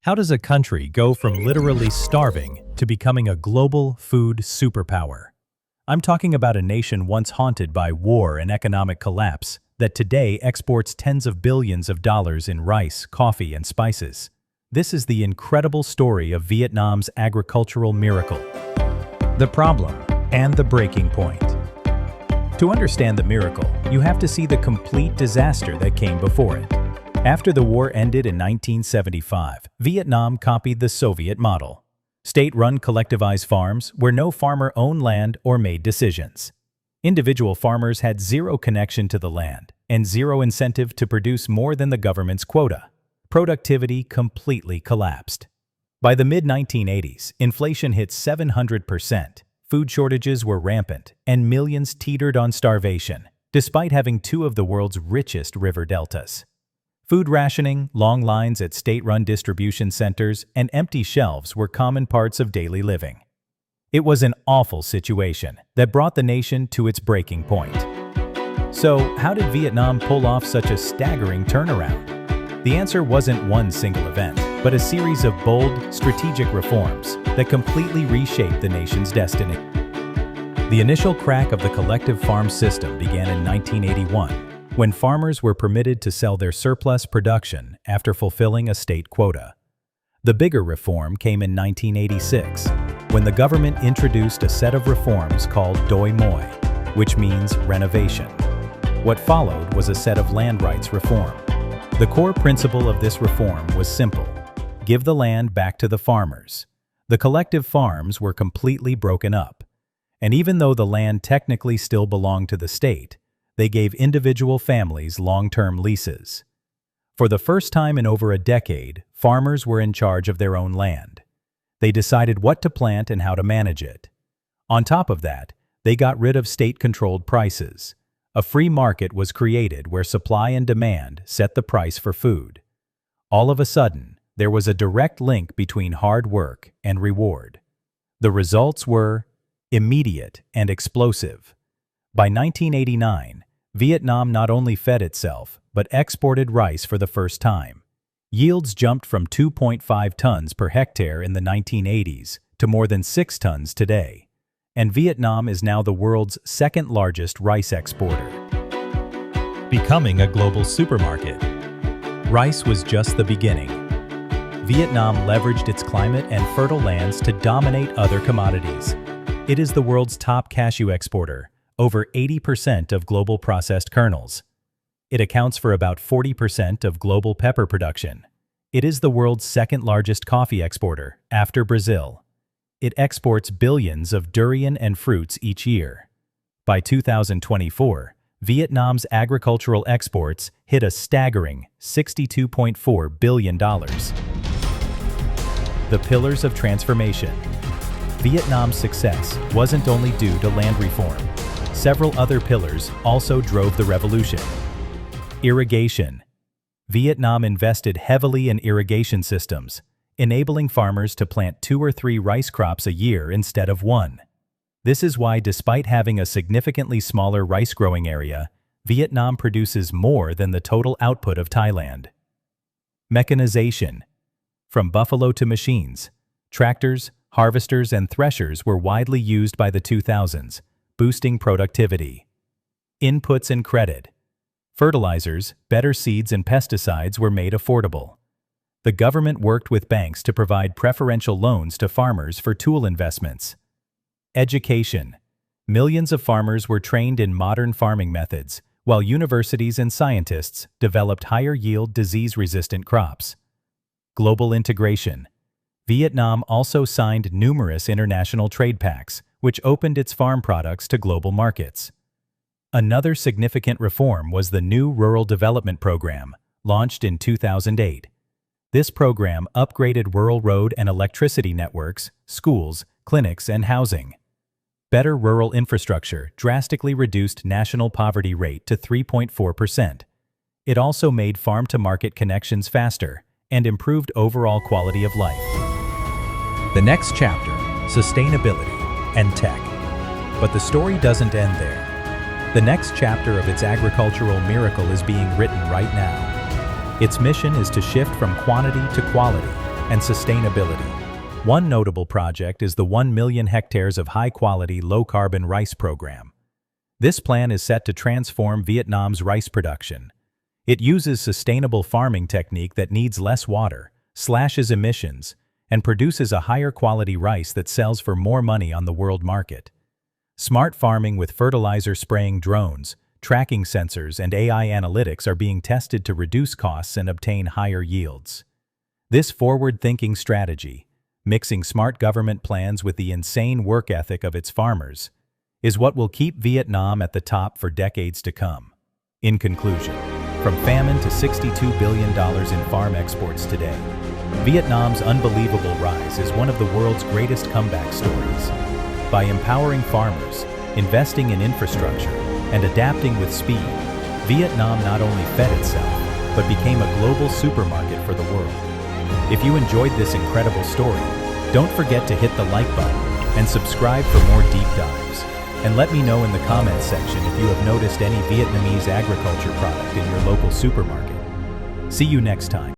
How does a country go from literally starving to becoming a global food superpower? I'm talking about a nation once haunted by war and economic collapse that today exports tens of billions of dollars in rice, coffee, and spices. This is the incredible story of Vietnam's agricultural miracle. The problem and the breaking point. To understand the miracle, you have to see the complete disaster that came before it. After the war ended in 1975, Vietnam copied the Soviet model. State-run collectivized farms where no farmer owned land or made decisions. Individual farmers had zero connection to the land and zero incentive to produce more than the government's quota. Productivity completely collapsed. By the mid-1980s, inflation hit 700%, food shortages were rampant, and millions teetered on starvation, despite having two of the world's richest river deltas. Food rationing, long lines at state-run distribution centers, and empty shelves were common parts of daily living. It was an awful situation that brought the nation to its breaking point. So, how did Vietnam pull off such a staggering turnaround? The answer wasn't one single event, but a series of bold, strategic reforms that completely reshaped the nation's destiny. The initial crack of the collective farm system began in 1981, when farmers were permitted to sell their surplus production after fulfilling a state quota. The bigger reform came in 1986, when the government introduced a set of reforms called Doi Moi, which means renovation. What followed was a set of land rights reform. The core principle of this reform was simple: give the land back to the farmers. The collective farms were completely broken up, and even though the land technically still belonged to the state, they gave individual families long-term leases. For the first time in over a decade, farmers were in charge of their own land. They decided what to plant and how to manage it. On top of that, they got rid of state-controlled prices. A free market was created where supply and demand set the price for food. All of a sudden, there was a direct link between hard work and reward. The results were immediate and explosive. By 1989, Vietnam not only fed itself, but exported rice for the first time. Yields jumped from 2.5 tons per hectare in the 1980s to more than 6 tons today. And Vietnam is now the world's second largest rice exporter. Becoming a global supermarket. Rice was just the beginning. Vietnam leveraged its climate and fertile lands to dominate other commodities. It is the world's top cashew exporter, over 80% of global processed kernels. It accounts for about 40% of global pepper production. It is the world's second largest coffee exporter, after Brazil. It exports billions of durian and fruits each year. By 2024, Vietnam's agricultural exports hit a staggering $62.4 billion. The pillars of transformation. Vietnam's success wasn't only due to land reform. Several other pillars also drove the revolution. Irrigation. Vietnam invested heavily in irrigation systems, enabling farmers to plant 2 or 3 rice crops a year instead of 1. This is why, despite having a significantly smaller rice growing area, Vietnam produces more than the total output of Thailand. Mechanization. From buffalo to machines, tractors, harvesters, and threshers were widely used by the 2000s, boosting productivity. Inputs and credit. Fertilizers, better seeds, and pesticides were made affordable. The government worked with banks to provide preferential loans to farmers for tool investments. Education. Millions of farmers were trained in modern farming methods, while universities and scientists developed higher-yield, disease-resistant crops. Global integration. Vietnam also signed numerous international trade pacts, which opened its farm products to global markets. Another significant reform was the new Rural Development Program, launched in 2008. This program upgraded rural road and electricity networks, schools, clinics, and housing. Better rural infrastructure drastically reduced national poverty rate to 3.4%. It also made farm-to-market connections faster and improved overall quality of life. The next chapter, sustainability and tech. But the story doesn't end there. The next chapter of its agricultural miracle is being written right now. Its mission is to shift from quantity to quality, and sustainability. One notable project is the 1 million hectares of high-quality, low-carbon rice program. This plan is set to transform Vietnam's rice production. It uses sustainable farming technique that needs less water, slashes emissions, and produces a higher quality rice that sells for more money on the world market. Smart farming with fertilizer spraying drones, tracking sensors, and AI analytics are being tested to reduce costs and obtain higher yields. This forward-thinking strategy, mixing smart government plans with the insane work ethic of its farmers, is what will keep Vietnam at the top for decades to come. In conclusion, from famine to $62 billion in farm exports today, Vietnam's unbelievable rise is one of the world's greatest comeback stories. By empowering farmers, investing in infrastructure, and adapting with speed, Vietnam not only fed itself, but became a global supermarket for the world. If you enjoyed this incredible story, don't forget to hit the like button and subscribe for more deep dives. And let me know in the comments section if you have noticed any Vietnamese agriculture product in your local supermarket. See you next time.